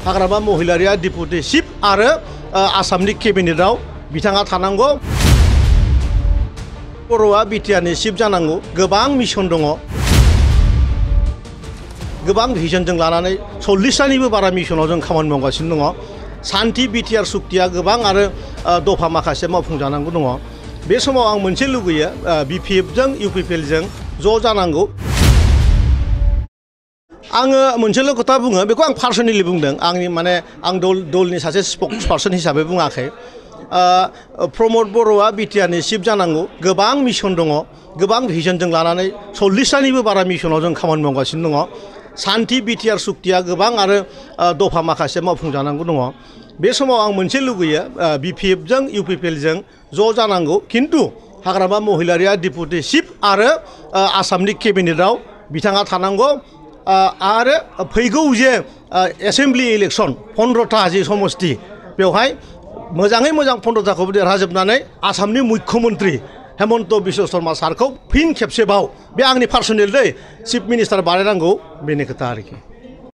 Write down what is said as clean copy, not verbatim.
हाग्रामा महिलारिया deputy chief आरो आसामनि केबिनेटआव बिथाङा थानांगौ। बर'आ बिटिआरनि चिफ जानांगौ। गोबां मिशन दङ, गोबां भिजनजों लानानै 40टानिबो बारा मिशनाव जों खामानि मावगासिनो दङ। सान्थि बिटिआर सुक्तिया गोबां आरो दफा माखासे मावफुंजानांगौ दङ। बे समाव आं मोनसे लुगैयो, बिपिएफजों इउपिपिएलजों ज' जानांगौ। आङो मोनसेल' खोथा बुङो, बेखौ आं पार्सनेलि बुंदों, आं दलनि सासे स्पक्स पार्सन हिसाबै बुङाखै। प्रमद बर'आ बिटिआरनि चिफ जानांगौ। गोबां मिशन दङ, गोबां भिजनजों लानानै 40टानिबो बारा मिशनाव जों खामानि मावगासिनो दङ। सान्थि बिटिआर सुक्तिया गोबां आरो दफा माखासे मावफुंजानांगौ दङ। बे समाव आं मोनसे लुगैयो, बिपिएफजों इउपिपिएलजों ज' जानांगौ। खिन्थु हाग्रामा महिलारिया डिपुटि चिफ आरो आसामनि केबिनेटआव बिथाङा थानांगौ। आरो फैगौ जे एसेम्बलि इलेक्सन 15टा जे समस्ति, बेवहाय मोजाङै मोजां 15टाखौबो देरहाजोबनानै आसामनि मुख्यमन्त्रि हेमन्त बिश्व शर्मा सारखौ फिन खेबसेबाव, बे आंनि पार्सनेल दै, चिफ मिनिस्टार बानायनांगौ, बेनि खोथा आरोखि।